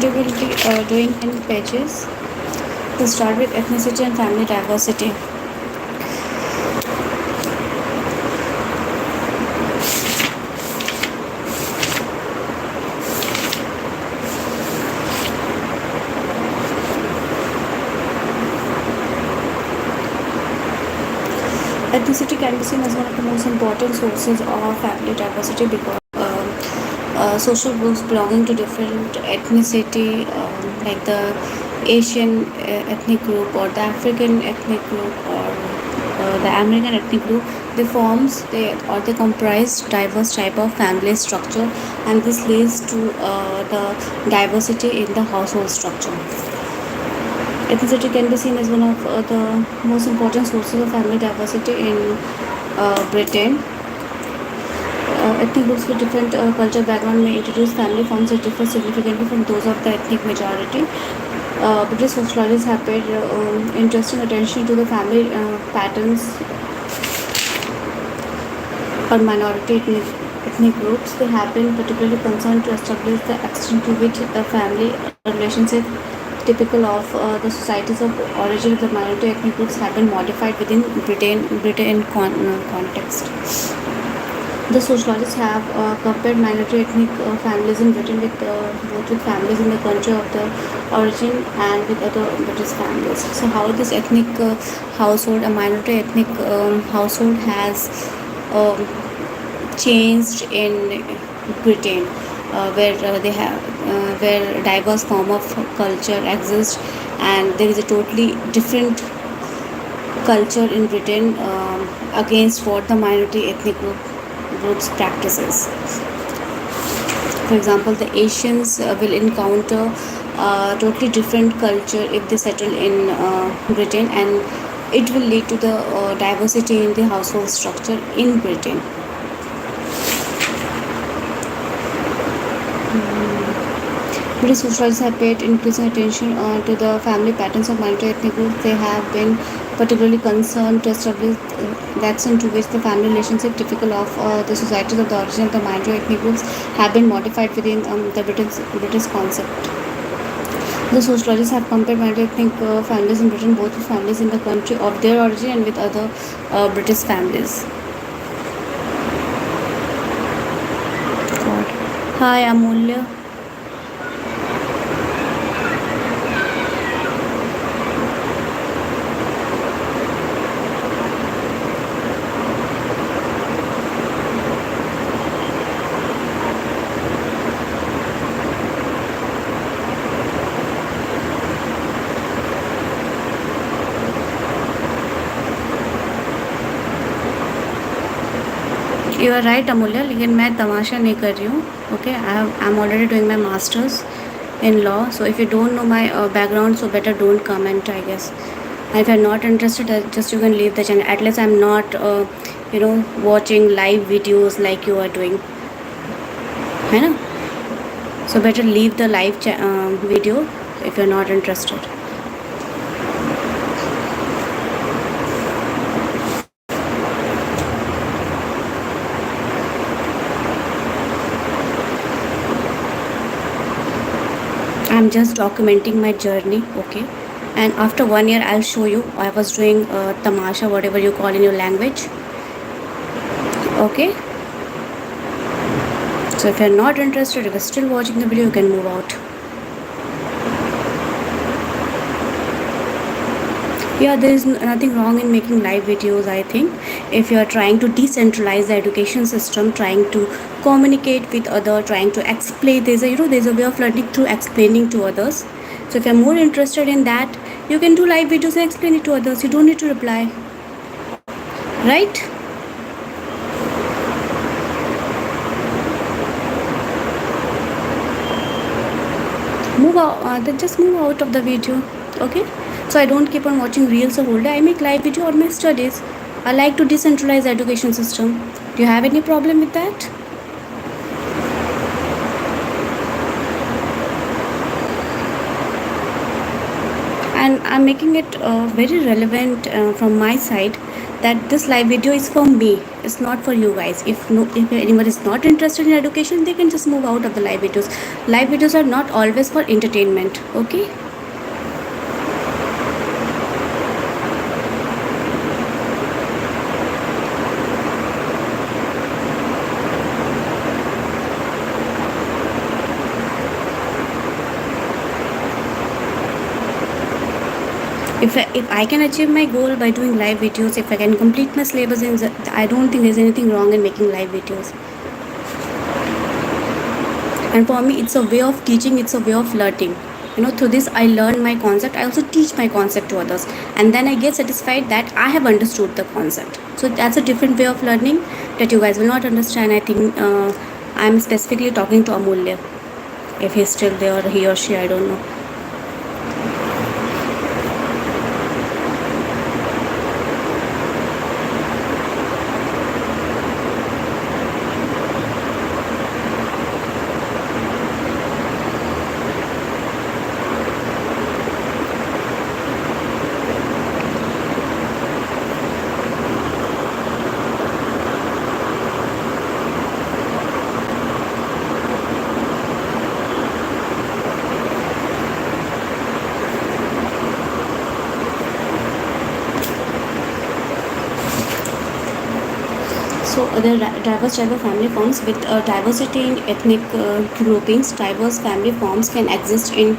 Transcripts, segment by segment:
Today we'll be doing 10 pages to start with ethnicity and family diversity. Ethnicity can be seen as one of the most important sources of family diversity because social groups belonging to different ethnicity, like the Asian ethnic group or the African ethnic group or the American ethnic group, they comprise diverse type of family structure, and this leads to the diversity in the household structure. Ethnicity can be seen as one of the most important sources of family diversity in Britain. Ethnic groups with different cultural background may introduce family forms that differ significantly from those of the ethnic majority. British sociologists have paid interesting attention to the family patterns or minority ethnic groups. They have been particularly concerned to establish the extent to which a family relationship typical of the societies of origin of the minority ethnic groups have been modified within Britain context. The sociologists have compared minority ethnic families in Britain with both with families in the country of the origin and with other British families. So, how this ethnic household, a minority ethnic household, has um, changed in Britain, where diverse form of culture exists, and there is a totally different culture in Britain against what the minority ethnic groups practices. For example, the Asians will encounter totally different culture if they settle in Britain, and it will lead to the diversity in the household structure in Britain. British sociologists have paid increasing attention to the family patterns of minority ethnic groups. They have been particularly concerned to establish the extent to which the family relationship typical of the societies of the origin of the minority ethnic groups have been modified within the British concept. The sociologists have compared minority ethnic families in Britain both with families in the country of their origin and with other British families. God. Hi, Amulya. You are right, Amulya, लेकिन मैं तमाशा नहीं कर रही हूँ. Okay, I'm already doing my masters in law. So if you don't know my background, so better don't comment, I guess. And if you're not interested, just you can leave the channel. At least I'm not, watching live videos like you are doing. है ना? So better leave the live video if you're not interested. I'm just documenting my journey, okay? And after 1 year, I'll show you. I was doing tamasha, whatever you call in your language, okay? So if you're not interested, if you're still watching the video, you can move out. Yeah, there is nothing wrong in making live videos, I think. If you are trying to decentralize the education system, trying to communicate with others, trying to explain, there's a way of learning through explaining to others. So if you're more interested in that, you can do live videos and explain it to others. You don't need to reply, right? Move out, then just move out of the video, okay? So I don't keep on watching reels the whole day. I make live video on my studies. I like to decentralize the education system. Do you have any problem with that? And I'm making it very relevant from my side, that this live video is for me, it's not for you guys. If anyone is not interested in education, they can just move out of the live videos. Live videos are not always for entertainment, okay? If I can achieve my goal by doing live videos, if I can complete my syllabus, I don't think there's anything wrong in making live videos. And for me, it's a way of teaching, it's a way of learning. Through this I learn my concept, I also teach my concept to others, and then I get satisfied that I have understood the concept. So that's a different way of learning that you guys will not understand. I think I'm specifically talking to Amulya, if he's still there, or he or she, I don't know. So there are diverse type of family forms with diversity in ethnic groupings. Diverse family forms can exist in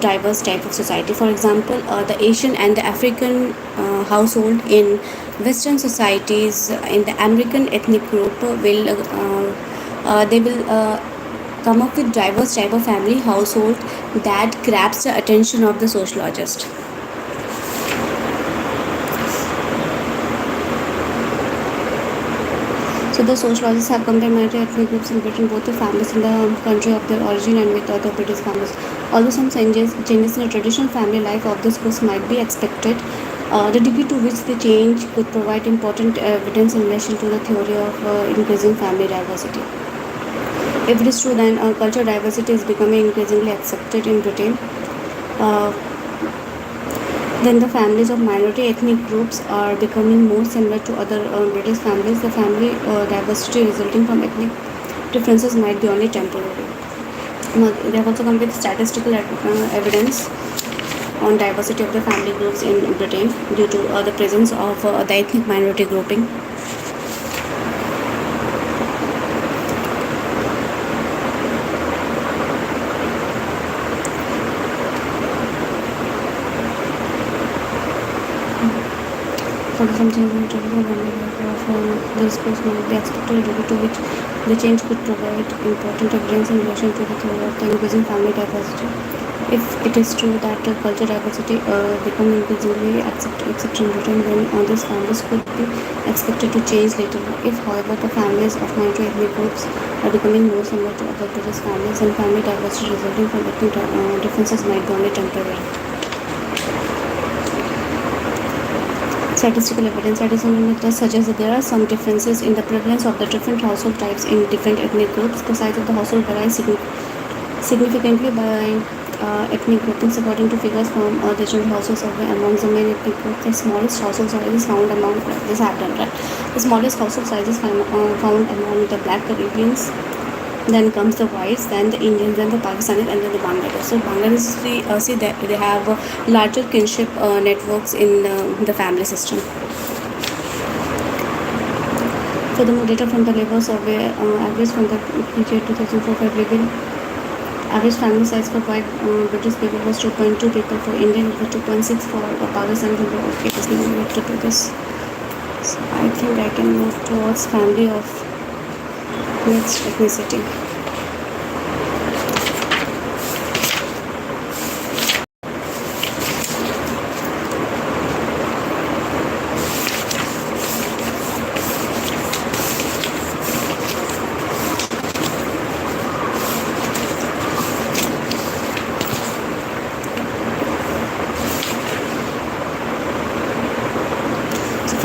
diverse type of society. For example, the Asian and the African household in Western societies, in the American ethnic group, they will come up with diverse type of family household that grabs the attention of the sociologist. So the sociologists have compared minority ethnic groups in Britain, both the families in the country of their origin and with other British families. Although some changes in the traditional family life of these groups might be expected, the degree to which the change could provide important evidence in relation to the theory of increasing family diversity. If it is true, then cultural diversity is becoming increasingly accepted in Britain. Uh, then the families of minority ethnic groups are becoming more similar to other British families. The family diversity resulting from ethnic differences might be only temporary. Now, they have also come with statistical evidence on diversity of the family groups in Britain due to the presence of the ethnic minority grouping. For some change in traditional family life of this course might be expected, due to which the change could provide important evidence in relation to the theory of the increasing family diversity. If it is true that cultural diversity become increasingly accepted in Britain, then these families could be expected to change later. If, however, the families of minority ethnic groups are becoming more similar to other British families, and family diversity resulting from ethnic differences might be only temporary. Statistical evidence suggests that there are some differences in the prevalence of the different household types in different ethnic groups. The size of the household varies significantly by ethnic groupings. According to figures from the general household survey, among the main ethnic groups, the smallest household size is found among this I have done right. The smallest household size is found among the Black Caribbeans. Then comes the whites, then the Indians, then the Pakistanis, and then the Bangladesh. So Bangladesh, we see that they have larger kinship networks in the family system. Furthermore, data from the Labour Survey, average from the period 2004-5 reveal average family size for white British people was 2.2 people. For Indian, it was 2.6. For Pakistan, okay, there's no need to do this. So I think I can move towards family of mixed ethnicity.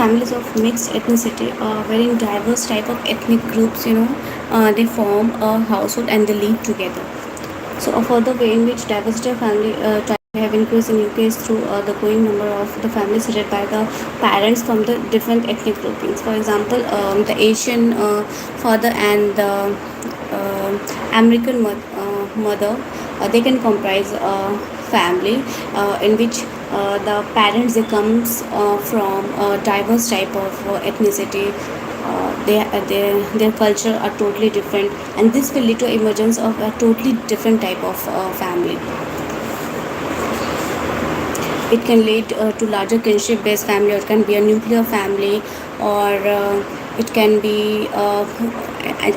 Families of mixed ethnicity, wherein diverse type of ethnic groups, they form a household and they live together. So a further way in which diversity of family have increased in UK is through the growing number of the families headed by the parents from the different ethnic groupings. For example, the Asian father and the American mother, they can comprise a family in which the parents they comes from a diverse type of ethnicity. Their culture are totally different, and this will lead to emergence of a totally different type of family. It can lead to larger kinship based family, or it can be a nuclear family, or it can be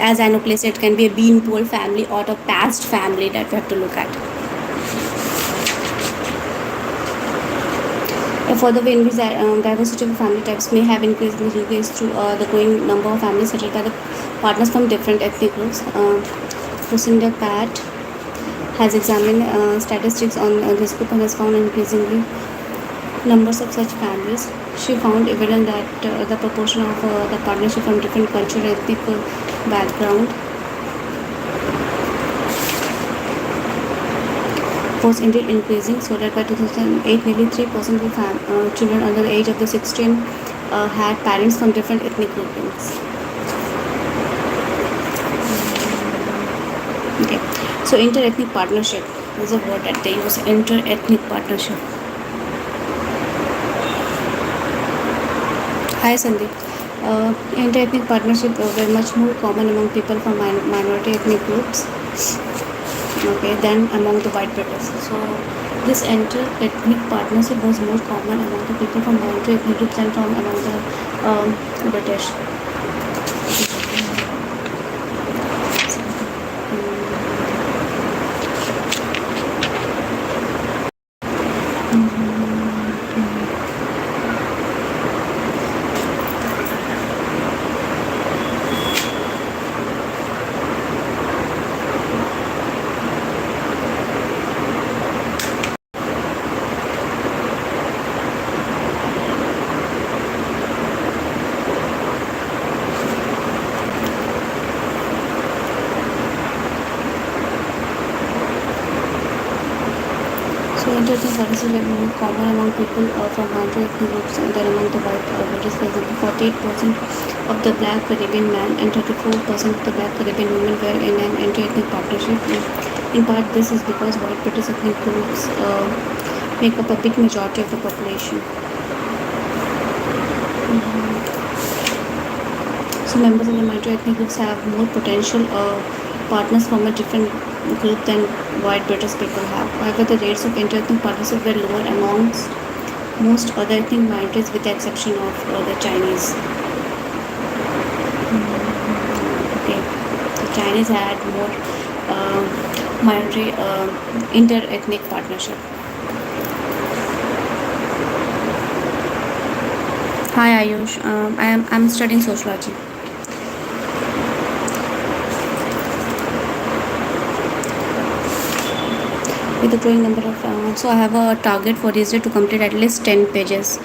as I know place, it can be a beanpole family or a past family that we have to look at. Further, we increase diversity of family types may have increased in the UK through the growing number of families settled by the partners from different ethnic groups. Lucinda Pat has examined statistics on this group and has found increasingly numbers of such families. She found evident that the proportion of the partnership from different cultural and ethnic background was indeed increasing, so that by 2008 nearly 3% of children under the age of the 16 had parents from different ethnic groupings. Okay, so inter-ethnic partnership is a word that they use. Inter-ethnic partnership. Hi Sandeep. Inter-ethnic partnership were much more common among people from minority ethnic groups, okay, than among the white British. So this inter-ethnic partnership was more common among the people from minority ethnic groups than from among the British. So inter-ethnic partnership is more common among people from minority ethnic groups than among the white British. For example, 48% of the Black Caribbean men and 34% of the Black Caribbean women were in an inter-ethnic partnership. In part, this is because white British ethnic groups make up a big majority of the population. So members of the minority ethnic groups have more potential partners from a different group than white British people have. However, the rates of inter-ethnic partnership were lower amongst most other ethnic minorities, with the exception of the Chinese. Okay, the Chinese had more minority inter-ethnic partnership. Hi Ayush, I'm studying sociology. With a growing number of so I have a target for this day to complete at least 10 pages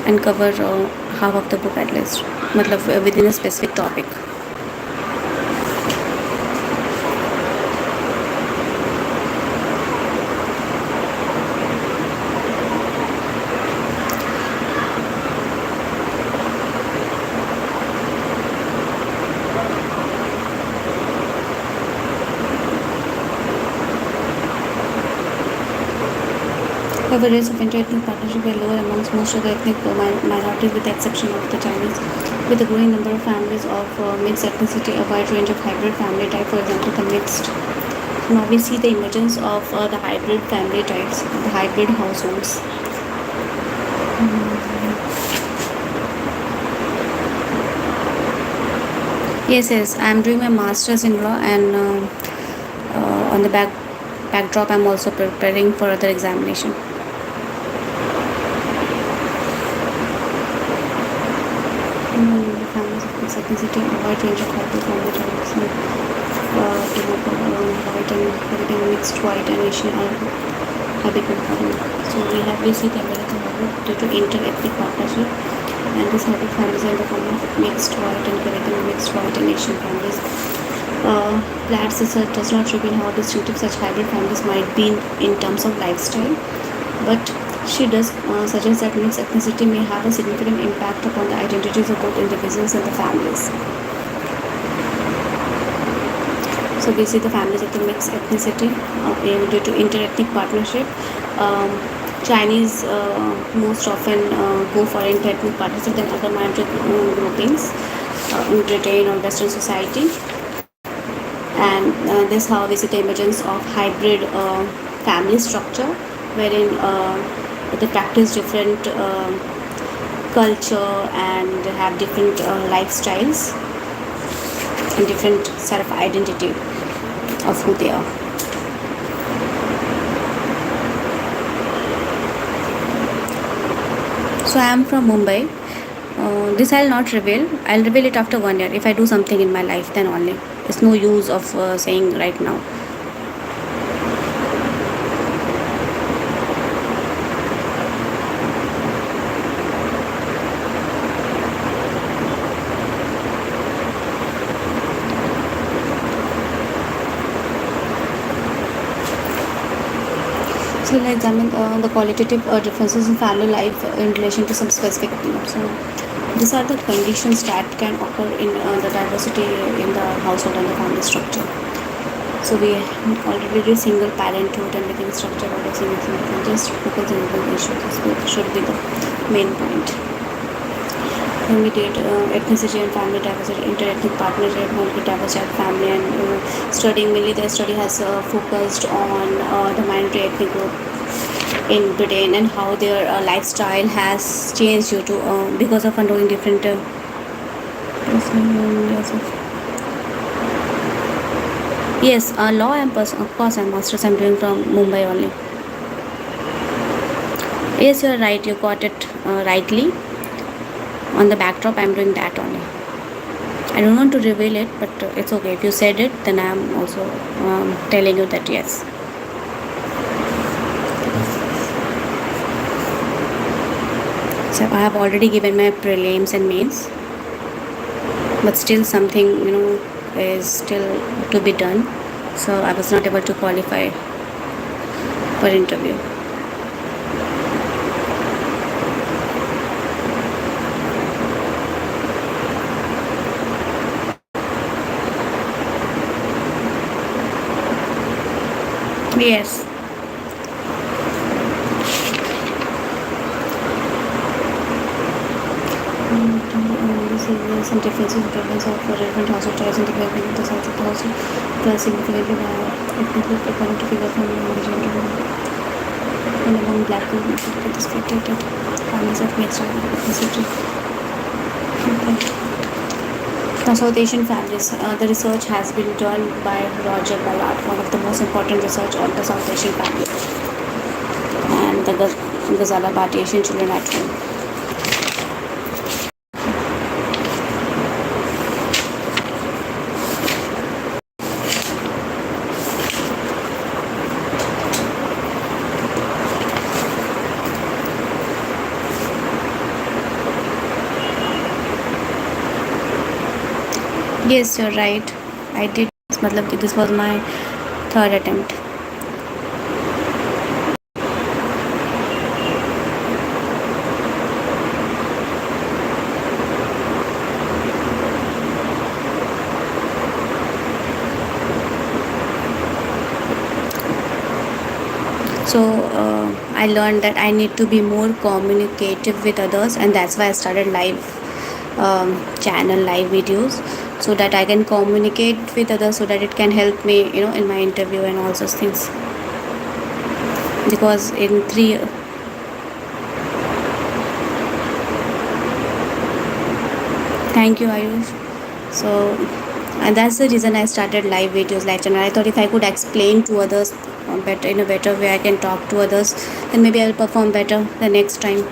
and cover half of the book at least, matlab within a specific topic. However, rates of inter-ethnic partnership were lower amongst most of the ethnic minorities, with the exception of the Chinese. With a growing number of families of mixed ethnicity, a wide range of hybrid family type, for example, the mixed. Now we see the emergence of the hybrid family types, the hybrid households. Yes, I'm doing my master's in law, and on the backdrop, I'm also preparing for other examination. The families of mixed ethnicity, a wide range of hybrid family types, white and Caribbean, mixed white and Asian are habitable family. So we see the American model due to inter-ethnic partnership, and these hybrid families are in the form of mixed white and Caribbean, mixed white and Asian families. Platt's research does not reveal how distinctive such hybrid families might be in terms of lifestyle, but she does suggest that mixed ethnicity may have a significant impact upon the identities of both individuals and the families. So we see the families of the mixed ethnicity due to interethnic partnership. Um, Chinese most often go for interethnic partnership than other minority groupings in Britain or Western society. And this how we see the emergence of hybrid family structure, wherein they practice different culture and have different lifestyles and different sort of identity of who they are. So I am from Mumbai. This I'll not reveal. I'll reveal it after 1 year. If I do something in my life, then only. It's no use of saying right now. So we'll examine the qualitative differences in family life in relation to some specific themes. So these are the conditions that can occur in the diversity in the household and the family structure. So we already did single parenthood and living structure or a single family. Just focus on the issue. This should be the main point. Then we did ethnicity and family diversity, interethnic partnership, multi-diversity family, and studying mainly the study has focused on the minority ethnic group in Britain and how their lifestyle has changed due to because of undergoing different. Yes, law and of course, and masters I'm doing from Mumbai only. Yes, you're right. You got it rightly. On the backdrop, I'm doing that only. I don't want to reveal it, but it's okay. If you said it, then I'm also telling you that yes. So I have already given my prelims and mains, but still something is still to be done. So I was not able to qualify for interview. Yes. Some differences in preference of relevant household choice in development of the size of the household plus significantly ethnically according to figure from gender and among black women with spectated families of mixed ethnicity. Okay. Now, South Asian families. The research has been done by Roger Ballard, one of the most important research on the South Asian family, and the Ghazala Bhatti Asian Children at Home. Yes, you're right. I did. This was my third attempt. So I learned that I need to be more communicative with others, and that's why I started live channel, live videos, so that I can communicate with others, so that it can help me, in my interview and all those things. Because in 3 Thank you, Ayush. So, and that's the reason I started live videos, live channel. I thought if I could explain to others better in a better way, I can talk to others, then maybe I'll perform better the next time.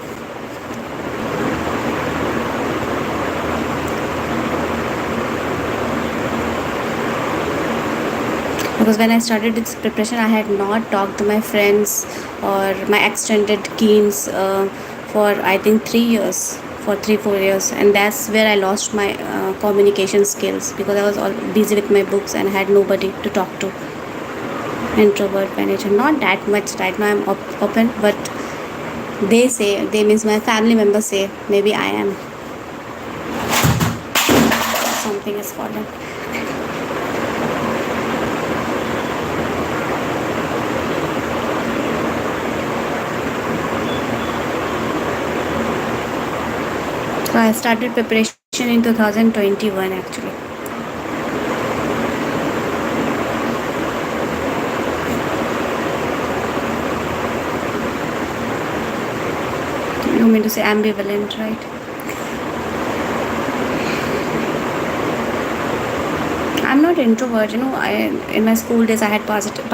Because when I started this preparation, I had not talked to my friends or my extended keens for I think 3 years, for 3 4 years, and that's where I lost my communication skills because I was all busy with my books and had nobody to talk to. Introvert by nature, not that much right now. I'm open, but they say, they means my family members say maybe I am, something is fallen. So I started preparation in 2021 actually. You mean to say ambivalent, right? I'm not introvert. In my school days, I had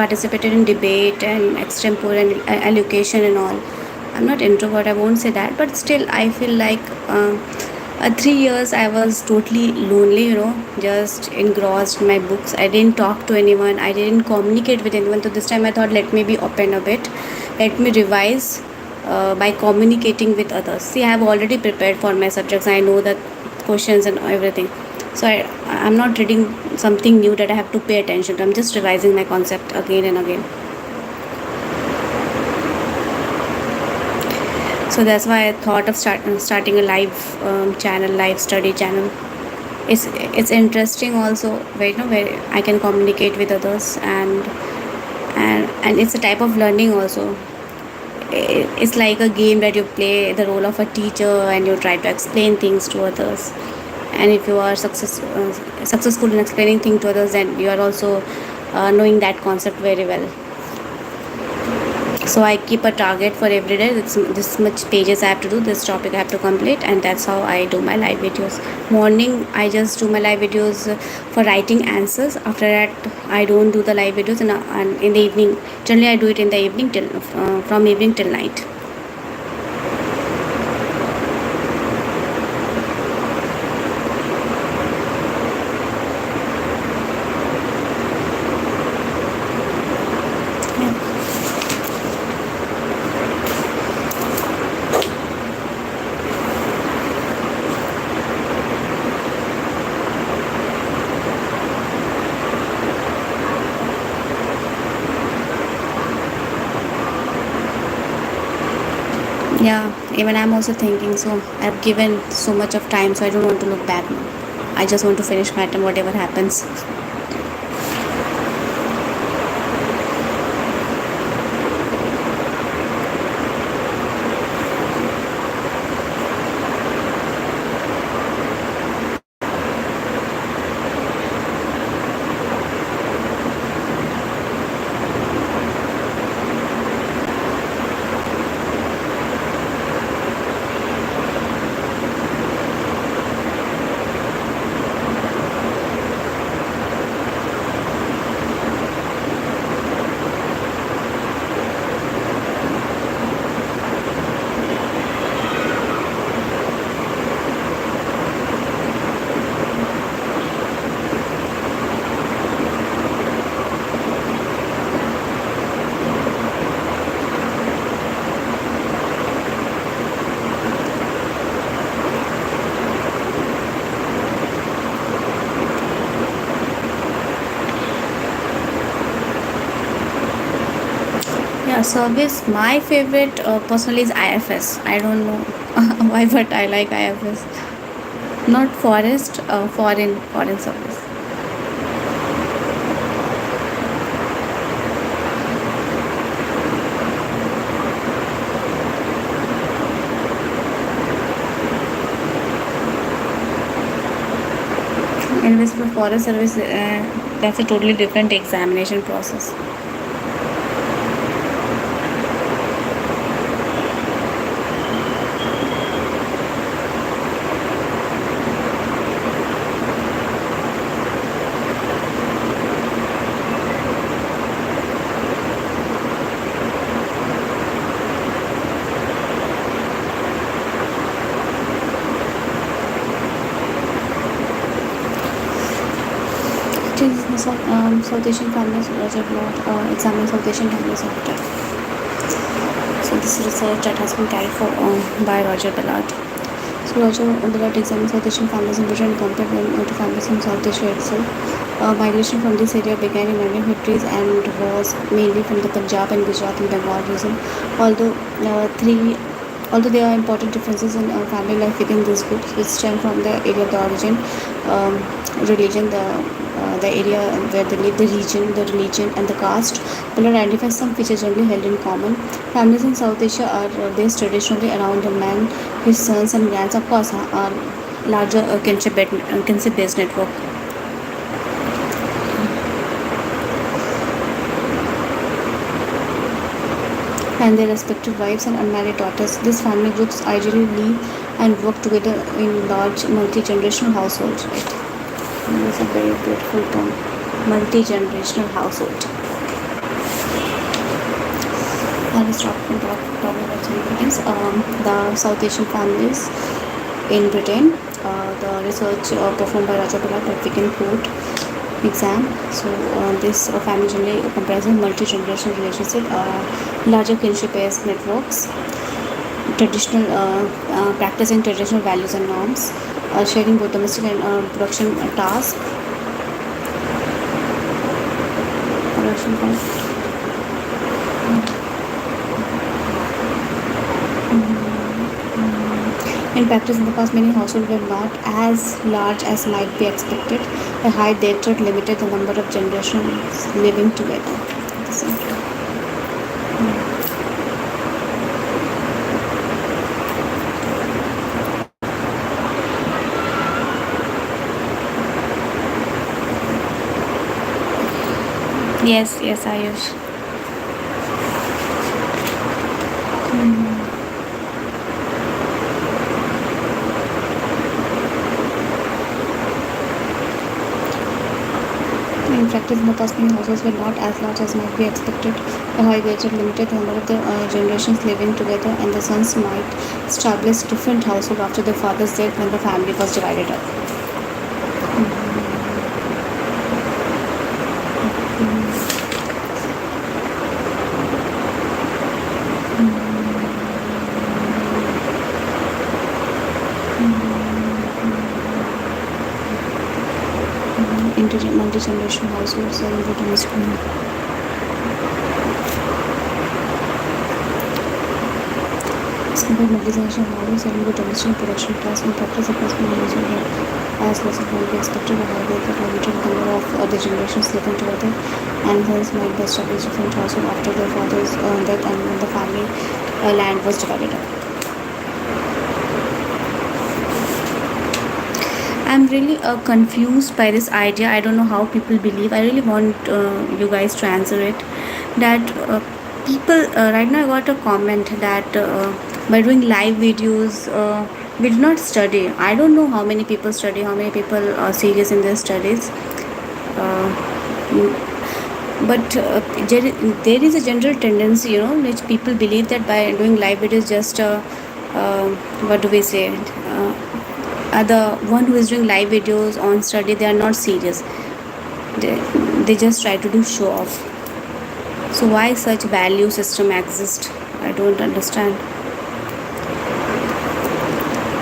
participated in debate and extempore and education and all. I'm not introvert. I won't say that, but still, I feel like 3 years I was totally lonely. Just engrossed in my books. I didn't talk to anyone. I didn't communicate with anyone. So this time, I thought, let me be open a bit. Let me revise by communicating with others. See, I have already prepared for my subjects. I know the questions and everything. So I'm not reading something new that I have to pay attention to. I'm just revising my concept again and again. So that's why I thought of starting a live channel, live study channel. It's interesting also, where I can communicate with others, and it's a type of learning also. It's like a game that you play the role of a teacher and you try to explain things to others. And if you are successful in explaining things to others, then you are also knowing that concept very well. So I keep a target for every day. This much pages I have to do, this topic I have to complete, and that's how I do my live videos. Morning I just do my live videos for writing answers. After that I don't do the live videos, and in the evening, generally I do it in the evening till from evening till night. Yeah, even I'm also thinking so. I've given so much of time, so I don't want to look back now. I just want to finish my time, whatever happens. Yeah, service. My favorite personally is IFS. I don't know why, but I like IFS. Not forest, foreign service. Anyways, for forest service, that's a totally different examination process. South Asian families, Roger Blott examine South Asian families after. So this research that has been carried for by Roger Ballard. So Roger Billet examines South Asian families in Britain and compared them to families in South Asia itself. Migration from this area began in 1950s and was mainly from the Punjab and Gujarat and Bengal region. Although three Although there are important differences in family life within these groups, which stem from the area of the origin, um, religion, the area where they live, the region, the religion, and the caste, will identify some features generally held in common. Families in South Asia are based traditionally around a man, his sons, and grands. Of course, are larger kinship-based network, and their respective wives and unmarried daughters. These family groups ideally live and work together in large multi-generational households. Right? And this is a very beautiful term, multi-generational household. I'll start from talking about significance. The South Asian families in Britain. The research performed by Raja Bhatt at Wigan Court exam. So this family generally comprises multi-generational relationship, larger kinship-based networks, traditional practicing traditional values and norms, sharing both domestic and production tasks. Production tasks. In practice, in the past, many households were not as large as might be expected. A high death rate limited the number of generations living together. At the same time. Yes, yes, Ayush. In practice, in the past, many households were not as large as might be expected. A high wage rate limited the number of the generations living together, and the sons might establish different households after their father's death when the family was divided up. Multi-generational households and the domestic. Simple multi-generational models and the domestic production class in practice approximately usually as less than can be expected. However, the limited number of the generations living together and hence might be established different households after their father's death and when the family land was divided up. I'm really confused by this idea. I don't know how people believe. I really want you guys to answer it. That people right now I got a comment that by doing live videos, we do not study. I don't know how many people study, how many people are serious in their studies. But there is a general tendency, which people believe that by doing live videos, just what do we say? The one who is doing live videos on study, they are not serious. They just try to do show off. So why such value system exists? I don't understand.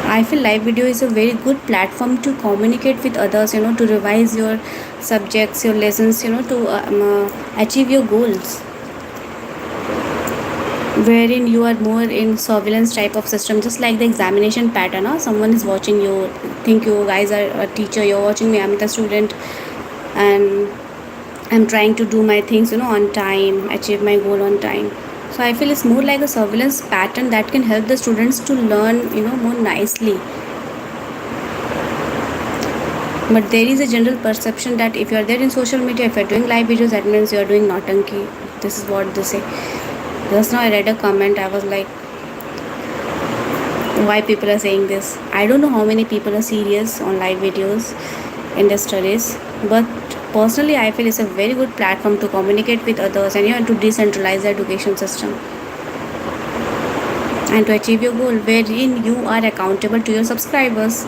I feel live video is a very good platform to communicate with others, to revise your subjects, your lessons, to achieve your goals, wherein you are more in surveillance type of system, just like the examination pattern. Someone is watching you, think you guys are a teacher, you're watching me, I'm the student, and I'm trying to do my things on time, achieve my goal on time. So I feel it's more like a surveillance pattern that can help the students to learn more nicely. But there is a general perception that if you are there in social media, if you're doing live videos, that means you are doing nautanki. This is what they say. Just now I read a comment, I was like, why people are saying this? I don't know how many people are serious on live videos in their studies, but personally I feel it's a very good platform to communicate with others and to decentralize the education system and to achieve your goal, wherein you are accountable to your subscribers.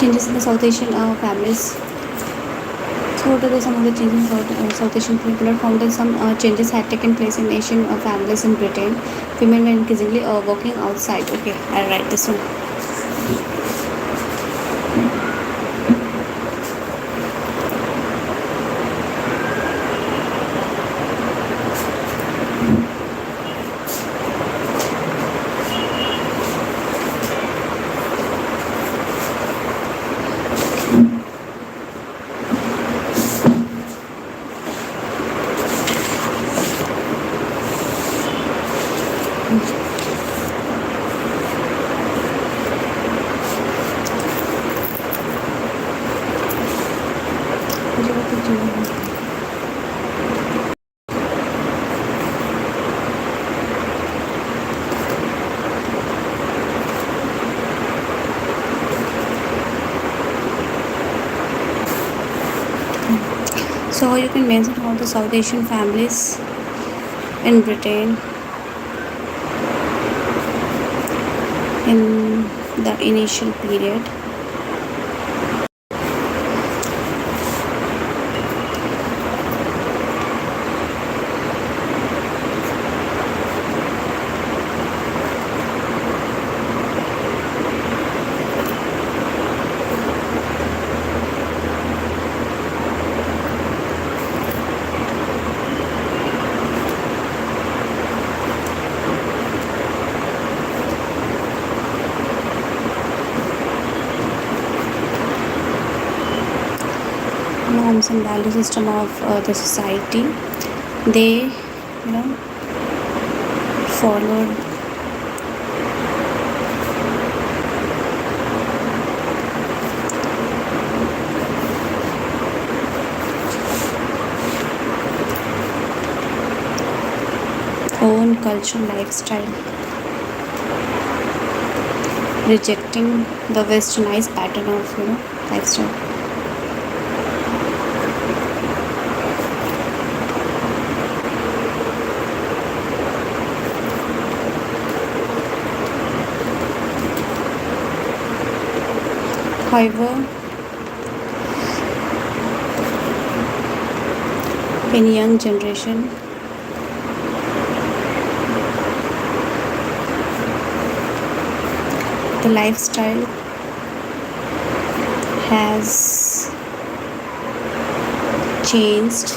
Changes in the South Asian families. So, what are some of the changes in South Asian people are found that some changes had taken place in Asian families in Britain. Women were increasingly working outside. Okay, I'll write this one. So you can mention how the South Asian families in Britain in the initial period norms and value system of the society. They, followed own cultural lifestyle, rejecting the westernized pattern of lifestyle. However, in young generation, the lifestyle has changed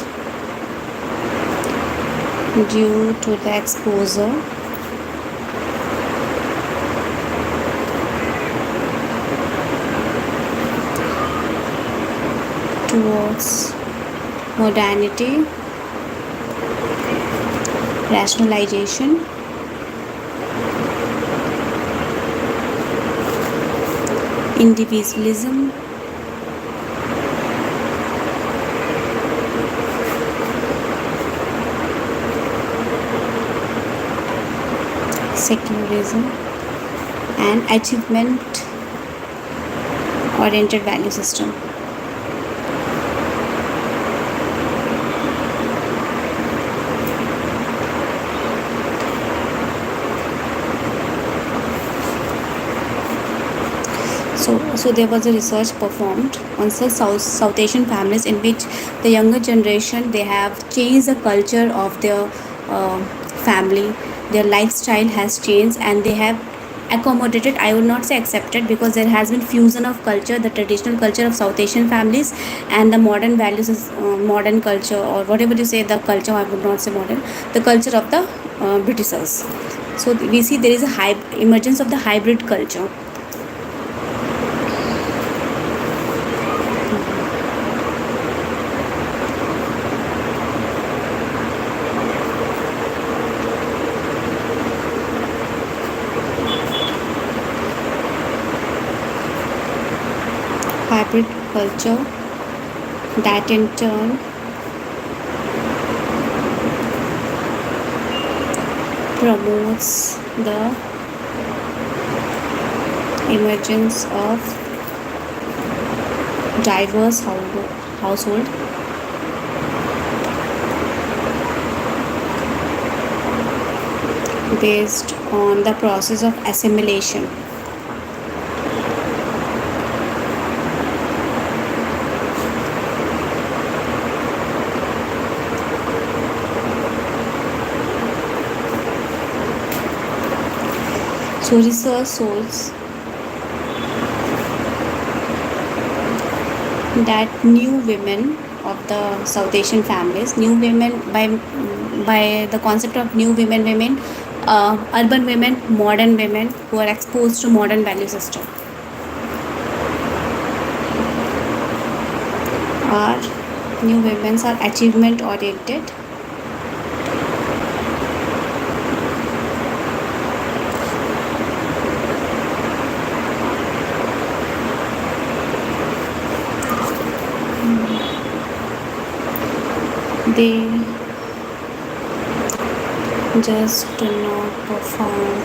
due to the exposure towards modernity, rationalization, individualism, secularism, and achievement oriented value system. So there was a research performed on the South Asian families in which the younger generation, they have changed the culture of their family. Their lifestyle has changed and they have accommodated, I would not say accepted, because there has been fusion of culture, the traditional culture of South Asian families and the modern values, modern culture, or whatever you say, the culture, I would not say modern, the culture of the Britishers. So we see there is a emergence of the hybrid culture. Hybrid culture that in turn promotes the emergence of diverse household based on the process of assimilation. So research shows that new women of the South Asian families, new women by the concept of new women, urban women, modern women who are exposed to modern value system, are new women are achievement oriented. They just do not perform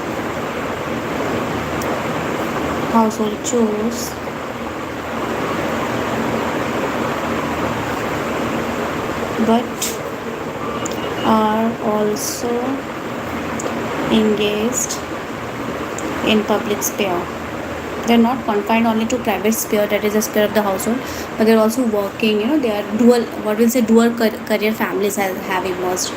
household chores, but are also engaged in public sphere. They're not confined only to private sphere, that is the sphere of the household, but they're also working. They are dual, what we'll say, dual career families have emerged.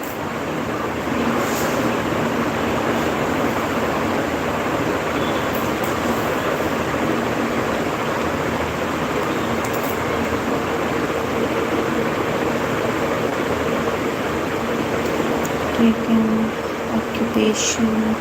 Taken occupation.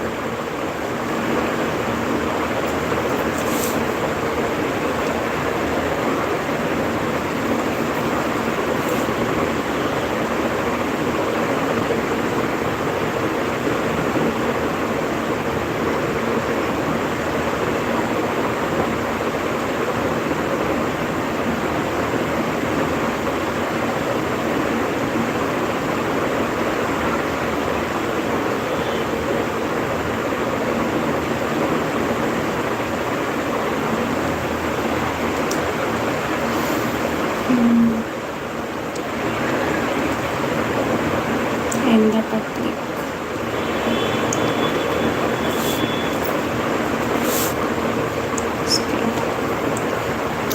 In the public.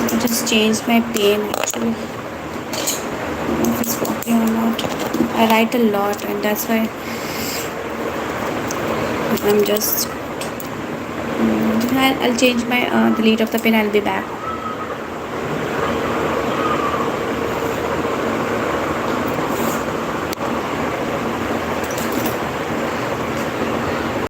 I just changed my pen actually. I don't know if it's working or not. I write a lot and that's why I'm just. I'll change my delete of the pen. I'll be back.